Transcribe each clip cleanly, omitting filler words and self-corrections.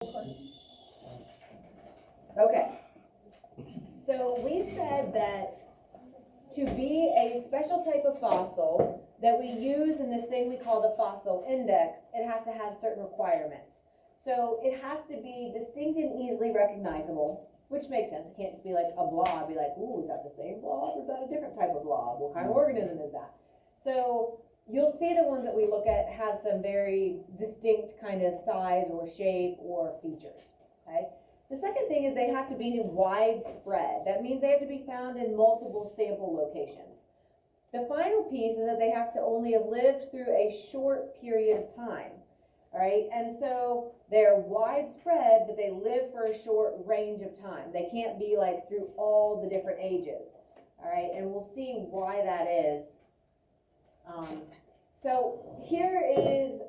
Okay, so we said that to be a special type of fossil that we use in this thing we call the fossil index, it has to have certain requirements. So it has to be distinct and easily recognizable, which makes sense. It can't just be like a blob, be like, ooh, is that the same blob or is that a different type of blob? What kind of organism is that? So you'll see the ones that we look at have some very distinct kind of size or shape or features, okay? The second thing is they have to be widespread. That means they have to be found in multiple sample locations. The final piece is that they have to only have lived through a short period of time, all right? And so they're widespread, but they live for a short range of time. They can't be like through all the different ages, all right? And we'll see why that is. So here is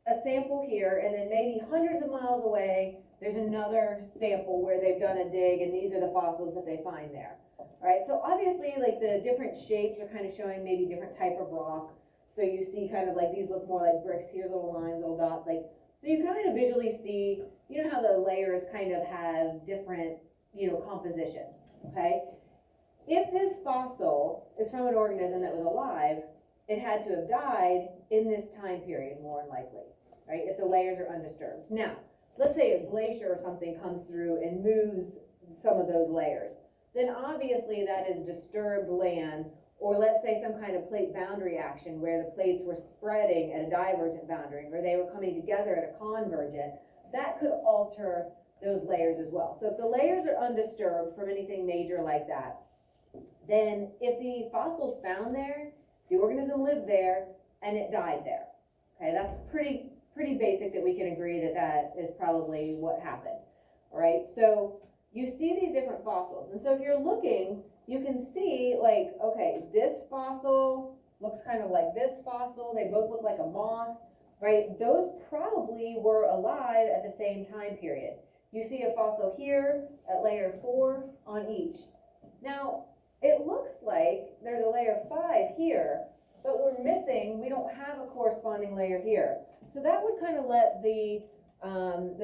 a sample here, and then maybe hundreds of miles away, there's another sample where they've done a dig, and these are the fossils that they find there. All right, so obviously, like the different shapes are kind of showing maybe different type of rock. So you see kind of like these look more like bricks. Here's little lines, little dots. Like, so you kind of visually see, you know how the layers kind of have different, composition, okay? If this fossil is from an organism that was alive, it had to have died in this time period, more than likely, right? If the layers are undisturbed. Now, let's say a glacier or something comes through and moves some of those layers. Then obviously that is disturbed land, or let's say some kind of plate boundary action where the plates were spreading at a divergent boundary, or they were coming together at a convergent, that could alter those layers as well. So if the layers are undisturbed from anything major like that, then if the fossil's found there, the organism lived there, and it died there. Okay, that's pretty basic that we can agree that that is probably what happened. All right, so you see these different fossils. And so if you're looking, you can see like, okay, this fossil looks kind of like this fossil. They both look like a moth, right? Those probably were alive at the same time period. You see a fossil here at layer 4 on each. Now, it looks like there's a layer 5 here, but we're missing, we don't have a corresponding layer here. So that would kind of let the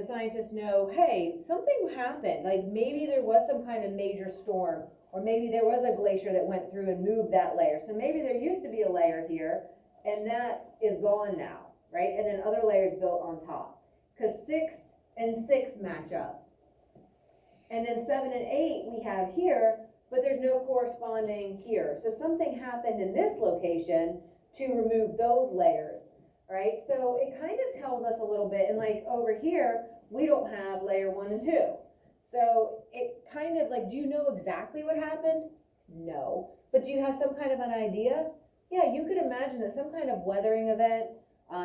scientists know, hey, something happened. Like maybe there was some kind of major storm, or maybe there was a glacier that went through and moved that layer. So maybe there used to be a layer here, and that is gone now, right? And then other layers built on top. Because 6 and 6 match up. And then 7 and 8 we have here, but there's no corresponding here. So something happened in this location to remove those layers, right? So it kind of tells us a little bit, and like over here, we don't have layer 1 and 2. So it kind of like, do you know exactly what happened? No. But do you have some kind of an idea? Yeah, you could imagine that some kind of weathering event,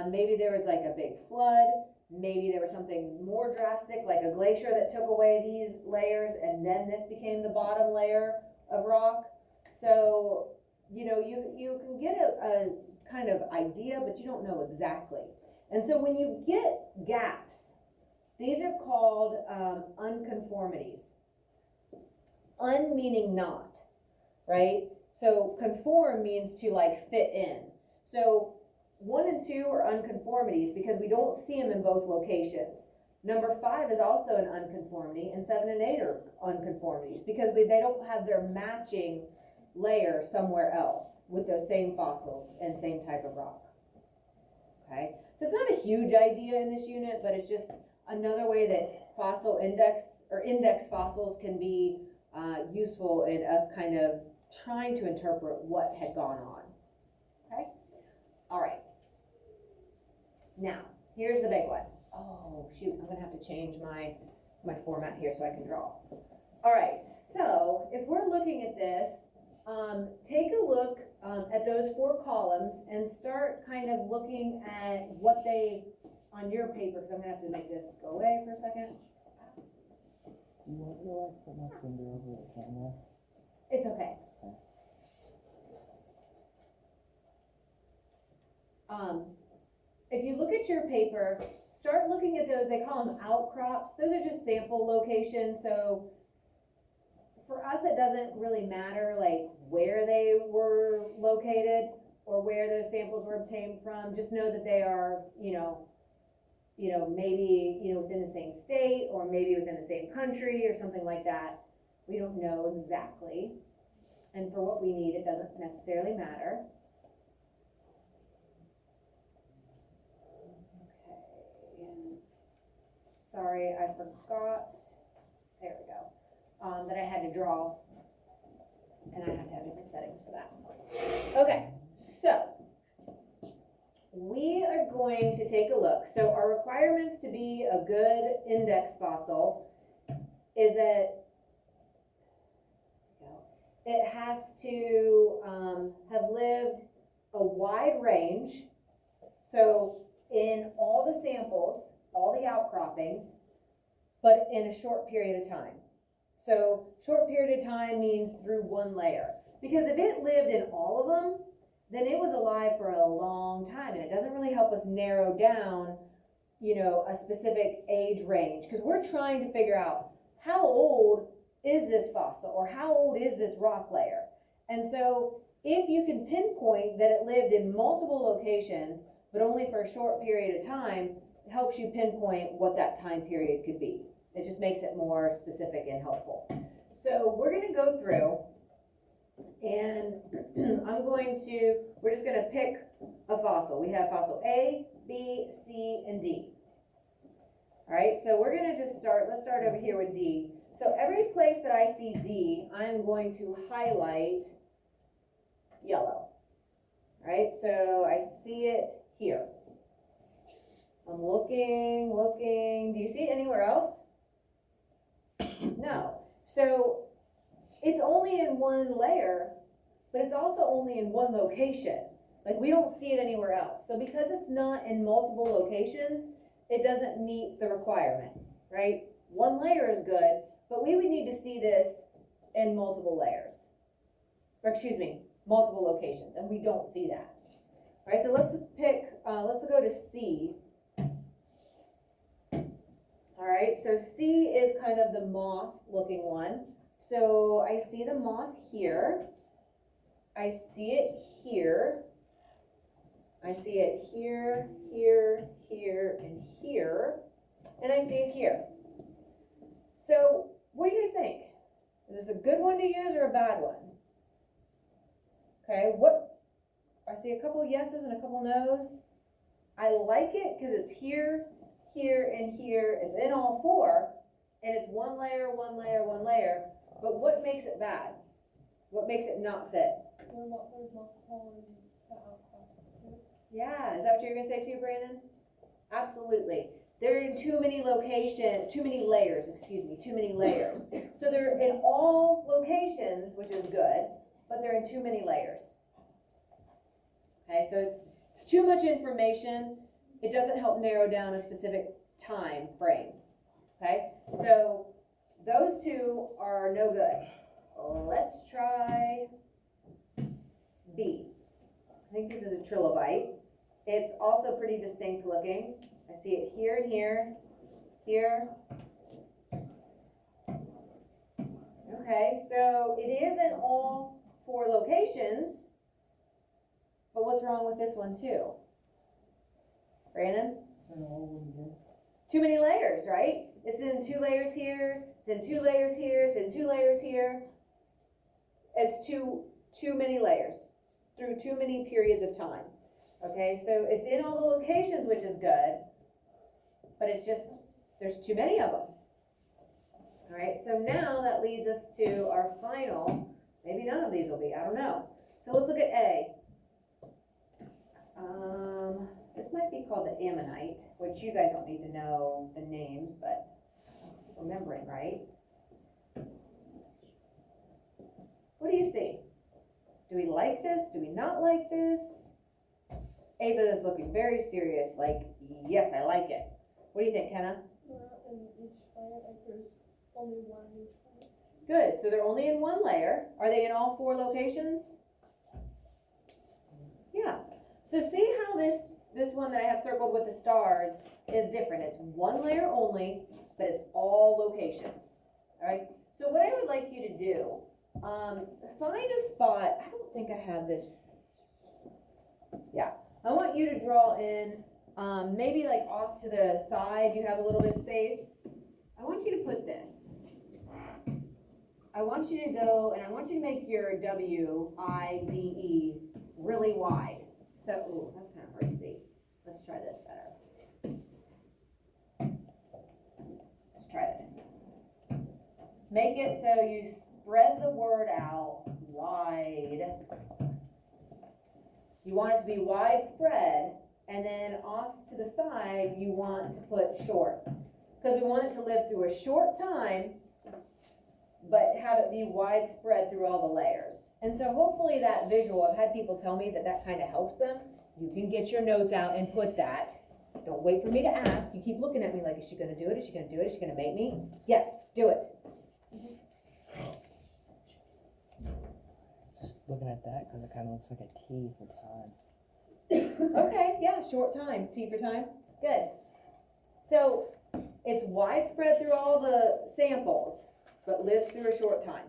maybe there was like a big flood, maybe there was something more drastic, like a glacier that took away these layers, and then this became the bottom layer of rock. So, you can get a kind of idea, but you don't know exactly. And so when you get gaps, these are called unconformities. Un meaning not, right? So conform means to like fit in. So 1 and 2 are unconformities because we don't see them in both locations. Number 5 is also an unconformity, and 7 and 8 are unconformities because they don't have their matching layer somewhere else with those same fossils and same type of rock. Okay, so it's not a huge idea in this unit, but it's just another way that fossil index or index fossils can be useful in us kind of trying to interpret what had gone on. Okay, all right. Now, here's the big one. Oh, shoot, I'm gonna have to change my format here so I can draw. All right, so if we're looking at this, take a look at those 4 columns and start kind of looking at what they, on your paper, because I'm gonna have to make this go away for a second. You want to put my finger over the camera? It's okay. If you look at your paper, start looking at those, they call them outcrops. Those are just sample locations. So for us, it doesn't really matter like where they were located or where those samples were obtained from. Just know that they are, maybe, within the same state or maybe within the same country or something like that. We don't know exactly. And for what we need, it doesn't necessarily matter. Okay. Sorry, I forgot. There we go. That I had to draw. And I have to have different settings for that. Okay, so we are going to take a look. So our requirements to be a good index fossil is that it has to have lived a wide range. So in all the samples, all the outcroppings, but in a short period of time. So short period of time means through one layer. Because if it lived in all of them, then it was alive for a long time, and it doesn't really help us narrow down, a specific age range, because we're trying to figure out how old is this fossil, or how old is this rock layer. And so if you can pinpoint that it lived in multiple locations, but only for a short period of time, it helps you pinpoint what that time period could be. It just makes it more specific and helpful. So we're going to go through, and we're just going to pick a fossil. We have fossil A, B, C, and D. All right, so we're going to let's start over here with D. So every place that I see D, I'm going to highlight yellow. All right, so I see it here. I'm looking. Do you see it anywhere else? No. So it's only in one layer, but it's also only in one location. Like, we don't see it anywhere else. So because it's not in multiple locations, it doesn't meet the requirement, right? One layer is good, but we would need to see this in multiple layers. Or multiple locations, and we don't see that. All right, so let's go to C. All right, so C is kind of the moth looking one. So I see the moth here. I see it here. I see it here, here, here, and here. And I see it here. So what do you guys think? Is this a good one to use or a bad one? Okay, I see a couple yeses and a couple nos. I like it because it's here, here, and here. It's in all four, and it's one layer, one layer, one layer. But what makes it bad? What makes it not fit? Yeah, is that what you're gonna say too, Brandon? Absolutely. They're in too many layers. So they're in all locations, which is good, but they're in too many layers. Okay, so it's too much information. It doesn't help narrow down a specific time frame. Okay, so those two are no good. Let's try B. I think this is a trilobite. It's also pretty distinct looking. I see it here and here, here. Okay, so it is in all four locations, but what's wrong with this one too? Brandon? Too many layers, right? It's in 2 layers here, it's in 2 layers here, it's in 2 layers here. It's too many layers through too many periods of time. Okay, so it's in all the locations, which is good, but it's just, there's too many of them. All right, so now that leads us to our final, maybe none of these will be, I don't know. So let's look at A. This might be called the ammonite, which you guys don't need to know the names, but remembering, right? What do you see? Do we like this? Do we not like this? Ava is looking very serious, like, yes, I like it. What do you think, Kenna? In each layer, like there's only one in each layer. Good, so they're only in one layer. Are they in all 4 locations? Yeah. So see how this one that I have circled with the stars is different. It's one layer only, but it's all locations. All right, so what I would like you to do, find a spot. I don't think I have this. Yeah, I want you to draw in maybe like off to the side, you have a little bit of space. I want you to put this. I want you to go, and I want you to make your WIDE really wide. So, ooh, that's kind of hard to see. Let's try this better. Let's try this. Make it so you spread the word out wide. You want it to be widespread, and then off to the side, you want to put short. Because we want it to live through a short time, but have it be widespread through all the layers. And so hopefully that visual, I've had people tell me that that kind of helps them. You can get your notes out and put that. Don't wait for me to ask. You keep looking at me like, is she gonna do it? Is she gonna do it? Is she gonna make me? Yes, do it. Just looking at that, because it kind of looks like a T for time. Okay, yeah, short time, T for time, good. So it's widespread through all the samples, but lives through a short time.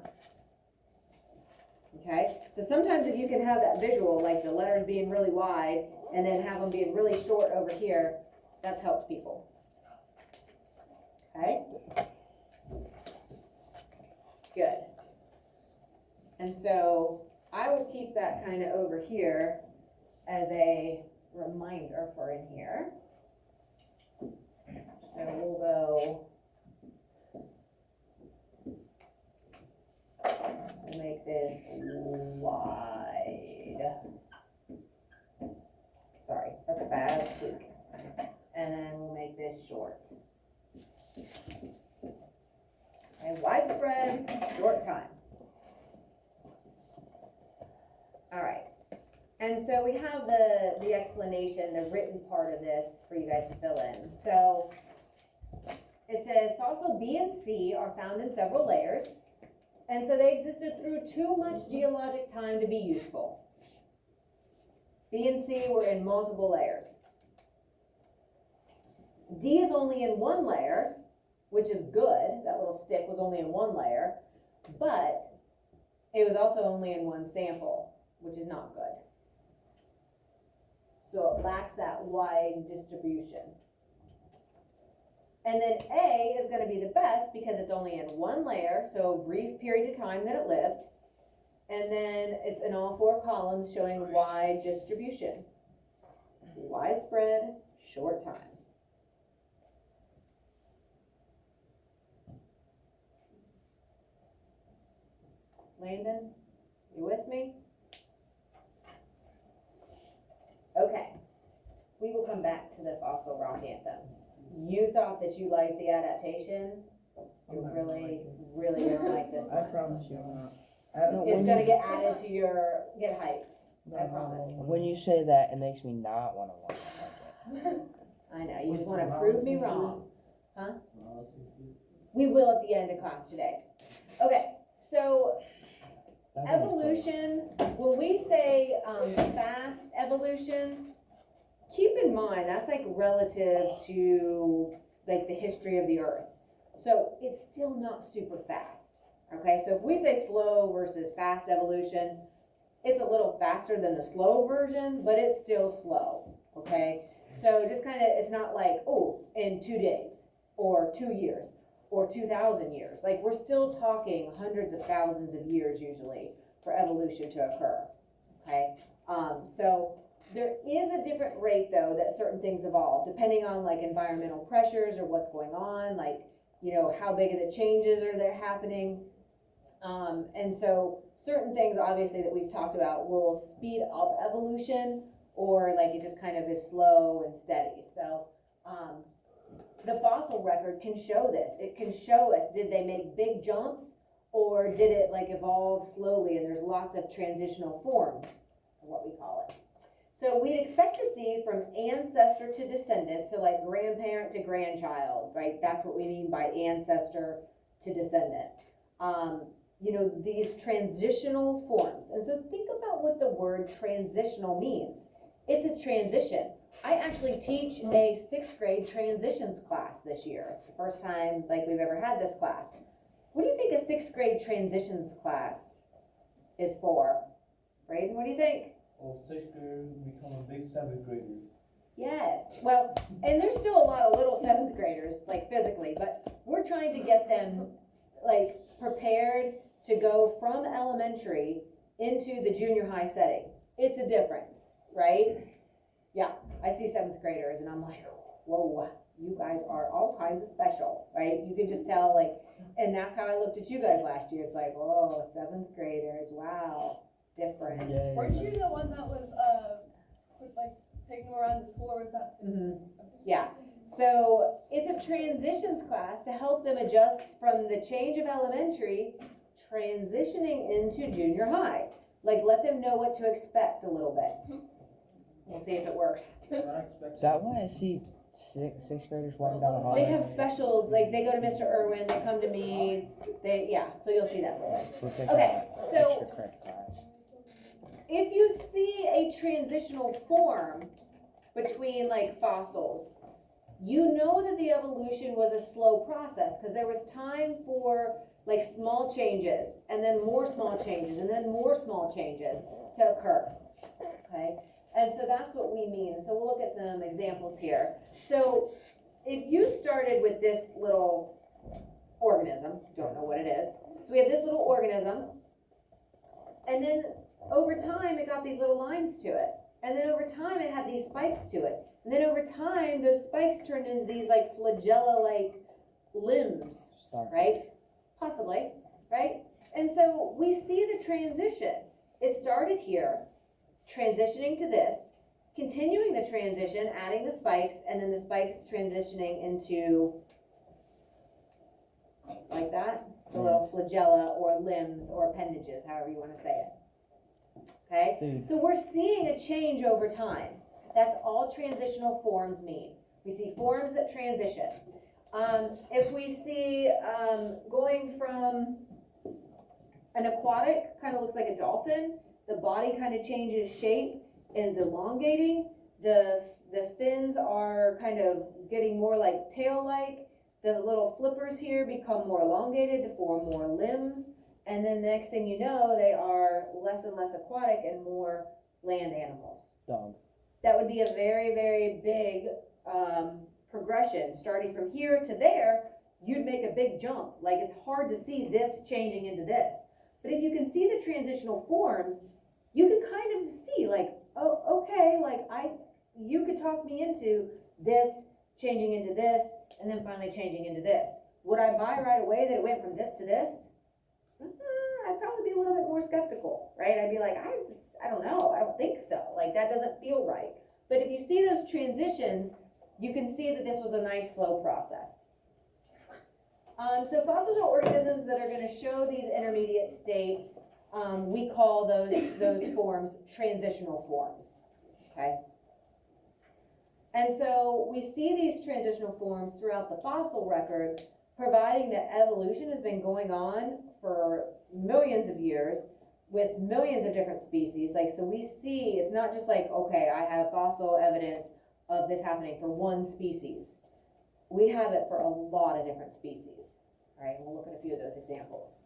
Okay, so sometimes if you can have that visual, like the letters being really wide, and then have them being really short over here, that's helped people. Okay? Good. And so I will keep that kind of over here as a reminder for in here. So we'll go, we'll make this wide. Sorry, that's a bad squeak. And then we'll make this short. And widespread, short time. All right. And so we have the explanation, the written part of this for you guys to fill in. So it says fossil B and C are found in several layers, and so they existed through too much geologic time to be useful. B and C were in multiple layers. D is only in one layer, which is good. That little stick was only in one layer, but it was also only in one sample, which is not good. So it lacks that wide distribution. And then A is going to be the best because it's only in one layer, so a brief period of time that it lived. And then it's in all four columns showing wide distribution. Widespread, short time. Landon, you with me? Okay, we will come back to the fossil rock anthem. You thought that you liked the adaptation. You're really gonna like this I one. promise you not. It's gonna get added to your, get hyped, I promise. When you say that, it makes me not want to watch it. I know, you just wanna prove me wrong. Huh? We will at the end of class today. Okay, so evolution, when we say fast evolution, keep in mind that's like relative to like the history of the earth. So it's still not super fast. Okay, so if we say slow versus fast evolution, it's a little faster than the slow version, but it's still slow. Okay, so just kind of, it's not like, oh, in 2 days or 2 years or 2,000 years. Like we're still talking hundreds of thousands of years usually for evolution to occur. Okay, so there is a different rate though that certain things evolve depending on like environmental pressures or what's going on, like, you know, how big of the changes are there happening. And so certain things obviously that we've talked about will speed up evolution, or like it just kind of is slow and steady. So the fossil record can show this. It can show us, did they make big jumps or did it like evolve slowly? And there's lots of transitional forms, what we call it. So we'd expect to see from ancestor to descendant, so like grandparent to grandchild, right? That's what we mean by ancestor to descendant. You know, these transitional forms. And so think about what the word transitional means. It's a transition. I actually teach a 6th grade transitions class this year. It's the first time like we've ever had this class. What do you think a 6th grade transitions class is for? Braden, what do you think? Well, 6th graders become a big 7th graders. Yes, well, and there's still a lot of little seventh graders, like physically, but we're trying to get them like prepared to go from elementary into the junior high setting. It's a difference, right? Yeah, I see seventh graders and I'm like, whoa, you guys are all kinds of special, right? You can just tell, like, and that's how I looked at you guys last year. It's like, oh, seventh graders, wow, different. Yay. Weren't you the one that was, like, taking them around the school, or was that? Mhm. Yeah. So it's a transitions class to help them adjust from the change of elementary, transitioning into junior high. Like, let them know what to expect a little bit. We'll see if it works. Is that why I see sixth graders walking down the hall? They have specials, like they go to Mr. Irwin, they come to me, so you'll see that. So it's like Okay, a so- extra credit class. If you see a transitional form between like fossils, you know that the evolution was a slow process because there was time for like small changes and then more small changes and then more small changes to occur, okay? And so that's what we mean. And so we'll look at some examples here. So if you started with this little organism, don't know what it is. So we have this little organism, and then over time it got these little lines to it. And then over time it had these spikes to it. And then over time those spikes turned into these like flagella-like limbs, Starfish. right? Possibly, right? And so we see the transition. It started here, transitioning to this, continuing the transition, adding the spikes, and then the spikes transitioning into, like that, the little flagella or limbs or appendages, however you want to say it. Okay? Food. So we're seeing a change over time. That's all transitional forms mean. We see forms that transition. If we see going from an aquatic, kind of looks like a dolphin, the body kind of changes shape and is elongating. The fins are kind of getting more like tail-like. The little flippers here become more elongated to form more limbs. And then next thing you know, they are less and less aquatic and more land animals. Dog. That would be a very, very big progression. Starting from here to there, you'd make a big jump. Like, it's hard to see this changing into this. But if you can see the transitional forms, you can kind of see, like, oh, okay, like you could talk me into this changing into this and then finally changing into this. Would I buy right away that it went from this to this? I'd probably be a little bit more skeptical, right? I'd be like, I don't know, I don't think so. Like, that doesn't feel right. But if you see those transitions, you can see that this was a nice slow process. So fossils are organisms that are going to show these intermediate states. We call those forms transitional forms, okay? And so we see these transitional forms throughout the fossil record, providing that evolution has been going on for millions of years with millions of different species. Like, so we see, it's not just like, okay, I have fossil evidence of this happening for one species. We have it for a lot of different species. All right, we'll look at a few of those examples.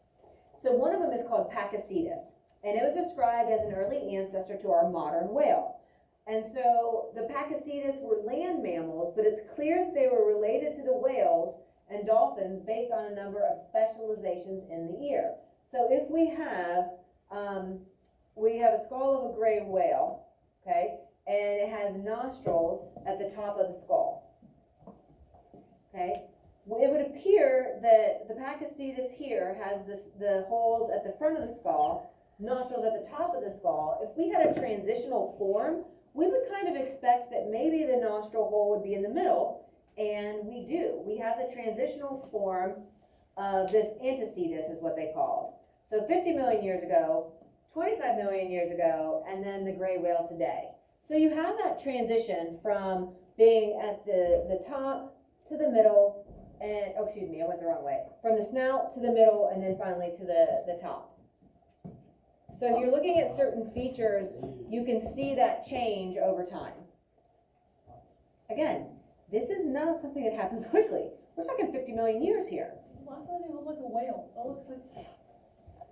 So one of them is called Pakicetus, and it was described as an early ancestor to our modern whale. And so the Pakicetus were land mammals, but it's clear that they were related to the whales and dolphins based on a number of specializations in the ear. So if we have a skull of a gray whale, okay, and it has nostrils at the top of the skull, okay, it would appear that the Pakicetus here has the holes at the front of the skull, nostrils at the top of the skull. If we had a transitional form, we would kind of expect that maybe the nostril hole would be in the middle, and we do. We have the transitional form of this Antecedus is what they called. So 50 million years ago, 25 million years ago, and then the gray whale today. So you have that transition from being at the top to the middle, and, oh, excuse me, I went the wrong way. From the snout to the middle, and then finally to the top. So if you're looking at certain features, you can see that change over time. Again, this is not something that happens quickly. We're talking 50 million years here. Last one didn't look like a whale. It looks like just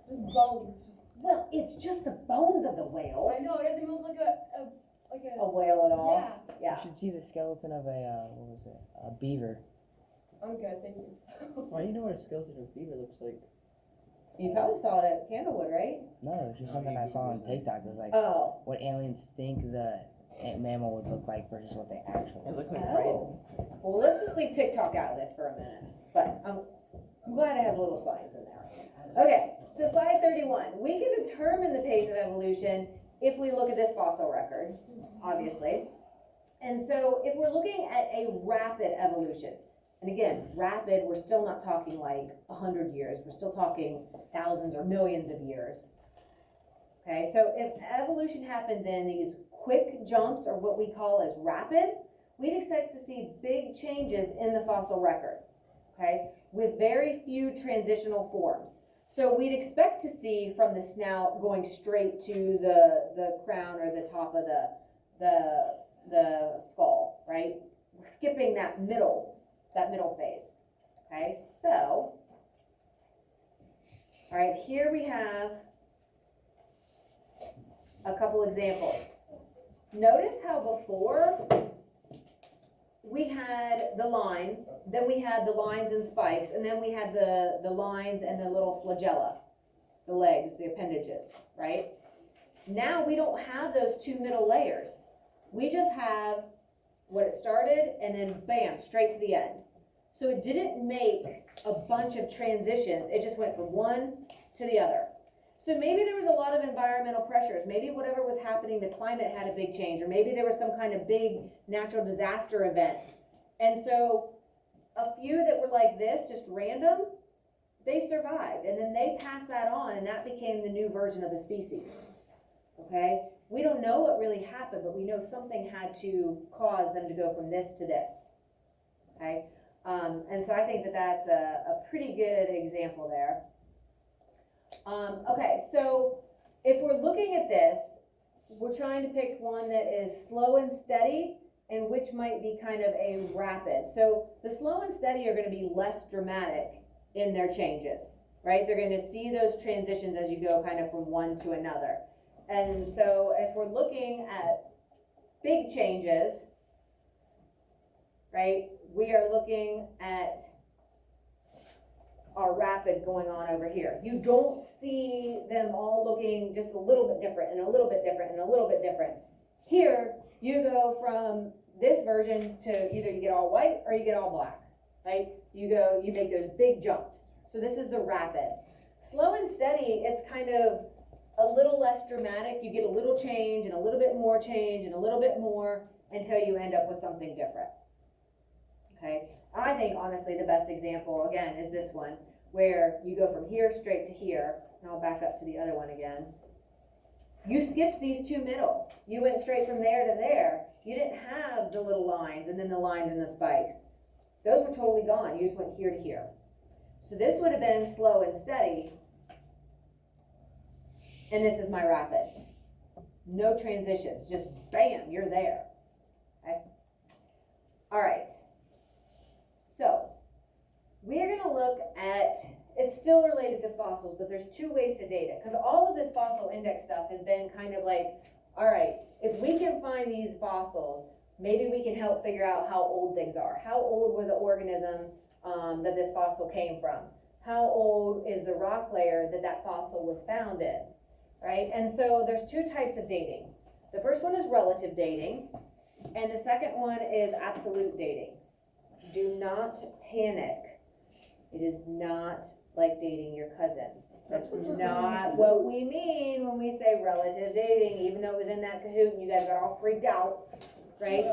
bones. Well, it's just the bones of the whale. I know, it doesn't even look like a like a whale at all. yeah. You should see the skeleton of a beaver. I'm good, thank you. Why do you know what a skeleton of a beaver looks like? You probably saw it at Candlewood, right? No, it's just something I saw on TikTok. It was like Oh. what aliens think the mammal would look like versus what they actually look like. Oh. Well, let's just leave TikTok out of this for a minute. But I'm glad it has little science in there. Okay, so slide 31. We can determine the pace of evolution if we look at this fossil record, obviously. And so if we're looking at a rapid evolution, and again, rapid, we're still not talking like 100 years. We're still talking thousands or millions of years. Okay, so if evolution happens in these quick jumps, or what we call as rapid, we'd expect to see big changes in the fossil record, okay, with very few transitional forms. So we'd expect to see from the snout going straight to the crown or the top of the skull, right? Skipping that middle phase. Okay, so, all right, here we have a couple examples. Notice how before we had the lines, then we had the lines and spikes, and then we had the lines and the little flagella, the legs, the appendages, right? Now we don't have those two middle layers. We just have what it started and then bam, straight to the end. So it didn't make a bunch of transitions. It just went from one to the other. So maybe there was a lot of environmental pressures. Maybe whatever was happening, the climate had a big change, or maybe there was some kind of big natural disaster event. And so a few that were like this, just random, they survived. And then they passed that on, and that became the new version of the species. Okay? We don't know what really happened, but we know something had to cause them to go from this to this. Okay? And so I think that that's a pretty good example there. Okay, so if we're looking at this, we're trying to pick one that is slow and steady and which might be kind of a rapid. So the slow and steady are going to be less dramatic in their changes, right? They're going to see those transitions as you go kind of from one to another. And so if we're looking at big changes, right, we are looking at our rapid going on over here. You don't see them all looking just a little bit different and a little bit different and a little bit different. Here, you go from this version to either you get all white or you get all black, right? You make those big jumps. So this is the rapid. Slow and steady, it's kind of a little less dramatic. You get a little change and a little bit more change and a little bit more until you end up with something different. Okay, I think honestly the best example again is this one where you go from here straight to here, and I'll back up to the other one again. You skipped these two middle. You went straight from there to there. You didn't have the little lines and then the lines and the spikes. Those were totally gone. You just went here to here. So this would have been slow and steady, and this is my rapid. No transitions, just bam, you're there. Okay. All right. So, we're going to look at, it's still related to fossils, but there's two ways to date it. Because all of this fossil index stuff has been kind of like, all right, if we can find these fossils, maybe we can help figure out how old things are. How old was the organism that this fossil came from? How old is the rock layer that that fossil was found in? Right? And so there's two types of dating. The first one is relative dating, and the second one is absolute dating. Do not panic. It is not like dating your cousin. That's not what we mean when we say relative dating, even though it was in that Kahoot and you guys got all freaked out, right?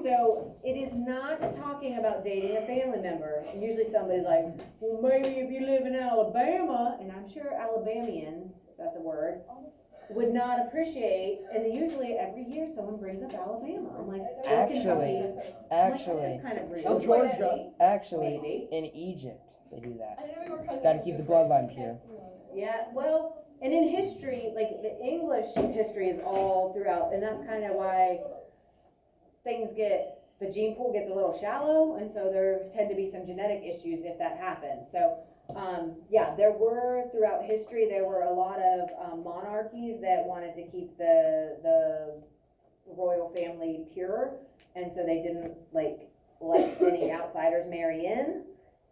So it is not talking about dating a family member. And usually somebody's like, well, maybe if you live in Alabama, and I'm sure Alabamians, if that's a word, would not appreciate, and usually every year someone brings up Alabama. I'm like, Actually, that's just kind of rude. Georgia. Actually, Maybe. in Egypt, they do that. I know we were cousins. Gotta keep the bloodline pure. Yeah, well, and in history, like the English history is all throughout, and that's kind of why things the gene pool gets a little shallow, and so there tend to be some genetic issues if that happens. So, yeah, throughout history, there were a lot of monarchies that wanted to keep the royal family pure, and so they didn't like let any outsiders marry in.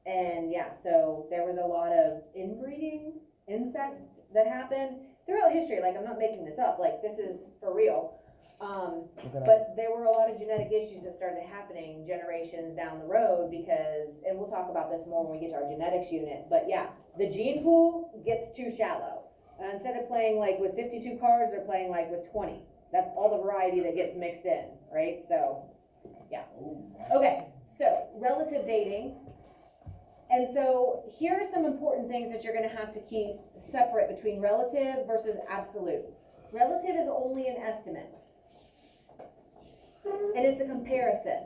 And yeah, so there was a lot of inbreeding, incest that happened throughout history. Like, I'm not making this up, like, this is for real. But there were a lot of genetic issues that started happening generations down the road because, and we'll talk about this more when we get to our genetics unit, but yeah, the gene pool gets too shallow. Instead of playing like with 52 cards, they're playing like with 20. That's all the variety that gets mixed in, right? So, yeah. Okay, so relative dating. And so here are some important things that you're gonna have to keep separate between relative versus absolute. Relative is only an estimate. And it's a comparison.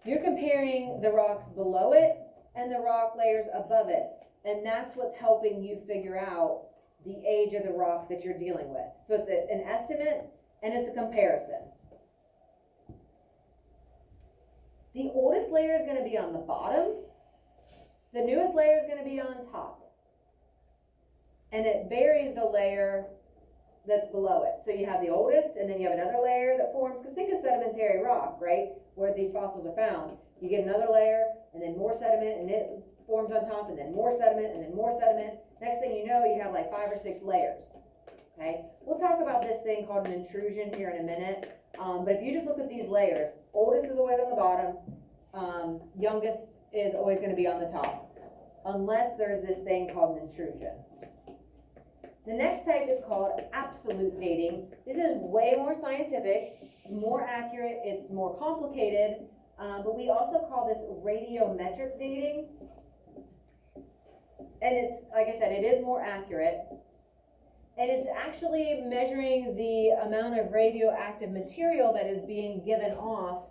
You're comparing the rocks below it and the rock layers above it. And that's what's helping you figure out the age of the rock that you're dealing with. So it's an estimate and it's a comparison. The oldest layer is going to be on the bottom. The newest layer is going to be on top. And it varies the layer that's below it. So you have the oldest, and then you have another layer that forms, because think of sedimentary rock, right? Where these fossils are found. You get another layer, and then more sediment, and it forms on top, and then more sediment, and then more sediment. Next thing you know, you have like 5 or 6 layers, okay? We'll talk about this thing called an intrusion here in a minute, but if you just look at these layers, oldest is always on the bottom, youngest is always gonna be on the top, unless there's this thing called an intrusion. The next type is called absolute dating. This is way more scientific, it's more accurate, it's more complicated, but we also call this radiometric dating. And it's, like I said, it is more accurate. And it's actually measuring the amount of radioactive material that is being given off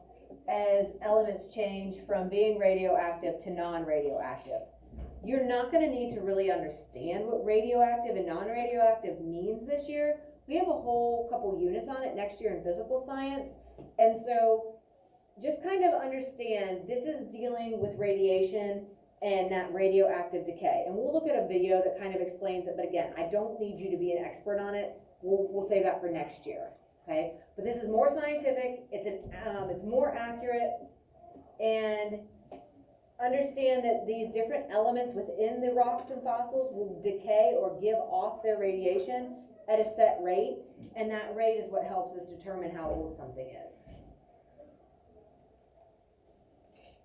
as elements change from being radioactive to non-radioactive. You're not going to need to really understand what radioactive and non-radioactive means this year. We have a whole couple units on it next year in physical science. And so just kind of understand this is dealing with radiation and that radioactive decay. And we'll look at a video that kind of explains it. But again, I don't need you to be an expert on it. We'll save that for next year. Okay. But this is more scientific. It's more accurate. And understand that these different elements within the rocks and fossils will decay or give off their radiation at a set rate, and that rate is what helps us determine how old something is.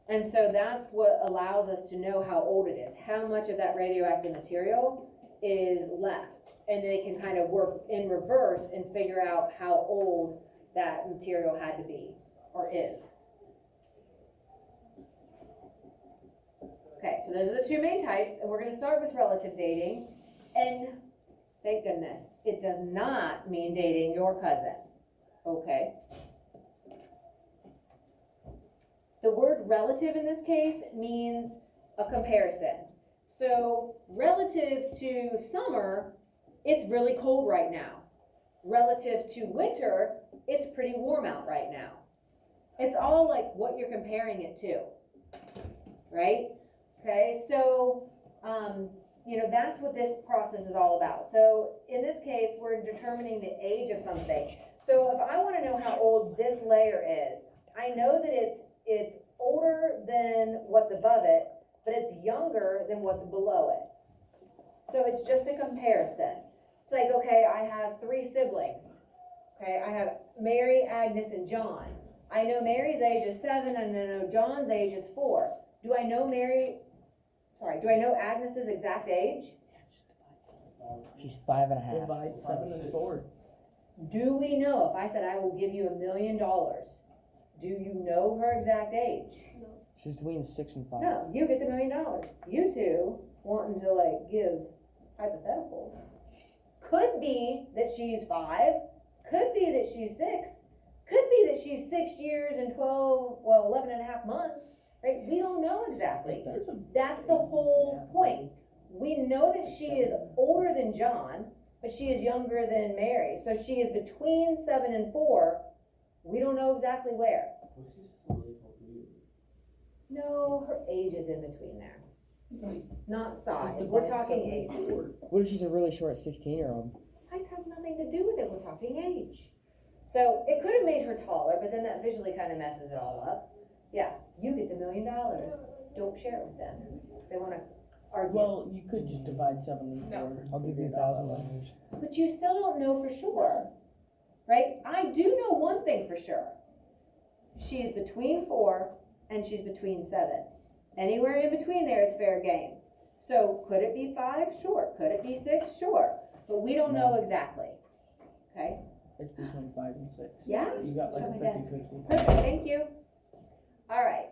And so that's what allows us to know how old it is, how much of that radioactive material is left, and they can kind of work in reverse and figure out how old that material had to be or is. Okay, so those are the 2 main types, and we're going to start with relative dating. And thank goodness, it does not mean dating your cousin. Okay. The word relative in this case means a comparison. So relative to summer, it's really cold right now. Relative to winter, it's pretty warm out right now. It's all like what you're comparing it to, right? Okay, so, that's what this process is all about. So in this case, we're determining the age of something. So if I want to know how old this layer is, I know that it's older than what's above it, but it's younger than what's below it. So it's just a comparison. It's like, okay, I have 3 siblings. Okay, I have Mary, Agnes, and John. I know Mary's age is 7, and I know John's age is 4. Do I know Agnes's exact age? She's 5.5. Divide 7 and 4. Do we know, if I said I will give you $1 million, do you know her exact age? No. She's between 6 and 5. No, you get the $1 million. You two wanting to give hypotheticals. Could be that she's 5, could be that she's 6, could be that she's 6 years and 11 and a half months. Right? We don't know exactly. That's the whole point. We know that she is older than John, but she is younger than Mary. So she is between 7 and 4. We don't know exactly where. No, her age is in between there. Not size. We're talking age. What if she's a really short 16-year-old? Height has nothing to do with it. We're talking age. So it could have made her taller, but then that visually kind of messes it all up. Yeah, you get the $1 million. Don't share it with them. They want to argue. Well, you could just divide 7 and 4. No. I'll give you $1,000. But you still don't know for sure, right? I do know one thing for sure. She's between 4 and she's between 7. Anywhere in between there is fair game. So could it be 5? Sure. Could it be 6? Sure. But we don't know exactly. Okay? It's between 5 and 6. Yeah? You got like So a my desk. 50-50. Perfect, thank you. All right.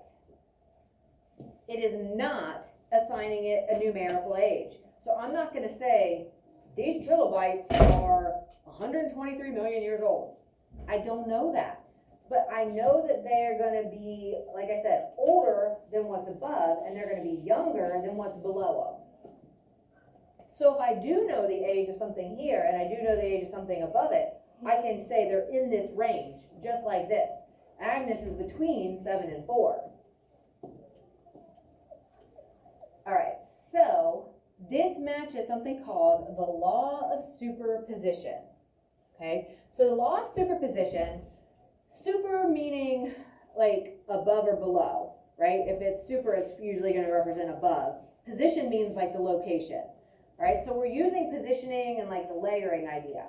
It is not assigning it a numerical age. So I'm not gonna say, these trilobites are 123 million years old. I don't know that. But I know that they're gonna be, like I said, older than what's above, and they're gonna be younger than what's below them. So if I do know the age of something here, and I do know the age of something above it, I can say they're in this range, just like this. Agnes is between 7 and 4. All right, so this matches something called the law of superposition. Okay, so the law of superposition, super meaning like above or below, right? If it's super, it's usually going to represent above. Position means like the location, right? So we're using positioning and like the layering idea.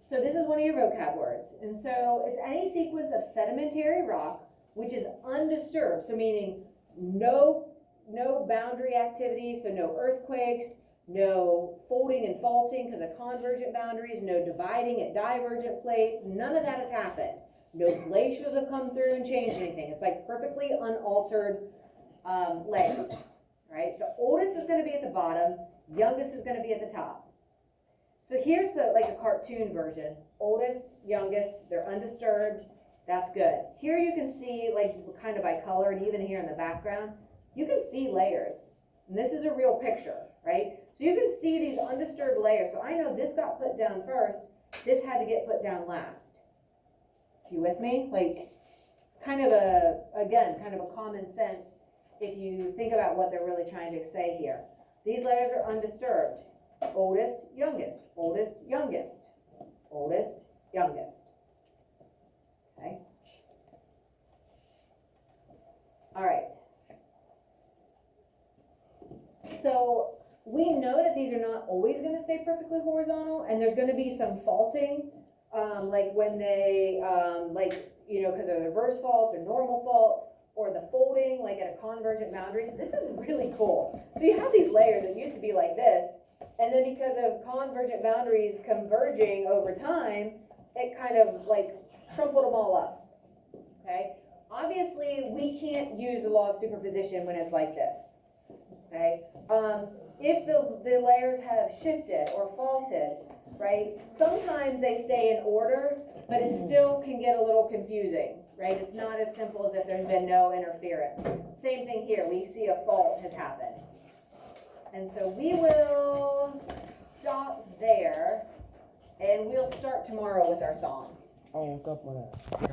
So this is one of your vocab words. And so it's any sequence of sedimentary rock which is undisturbed, so meaning no boundary activity, so no earthquakes, no folding and faulting because of convergent boundaries, no dividing at divergent plates, none of that has happened. No glaciers have come through and changed anything. It's like perfectly unaltered layers, right? The oldest is going to be at the bottom, youngest is going to be at the top. So here's like a cartoon version. Oldest, youngest, they're undisturbed, that's good. Here you can see like kind of by color, and even here in the background, you can see layers. And this is a real picture, right? So you can see these undisturbed layers. So I know this got put down first, this had to get put down last. You with me? Like, it's kind of kind of a common sense if you think about what they're really trying to say here. These layers are undisturbed. Oldest, youngest, oldest, youngest, oldest, youngest. Okay? All right. So we know that these are not always going to stay perfectly horizontal, and there's going to be some faulting, like when they, because of reverse faults or normal faults, or the folding, like at a convergent boundary. So this is really cool. So you have these layers that used to be like this, and then because of convergent boundaries converging over time, it kind of like crumpled them all up. Okay? Obviously, we can't use the law of superposition when it's like this. Okay? If the layers have shifted or faulted, right, sometimes they stay in order, but it still can get a little confusing, right? It's not as simple as if there's been no interference. Same thing here. We see a fault has happened. And so we will stop there, and we'll start tomorrow with our song. I woke up with a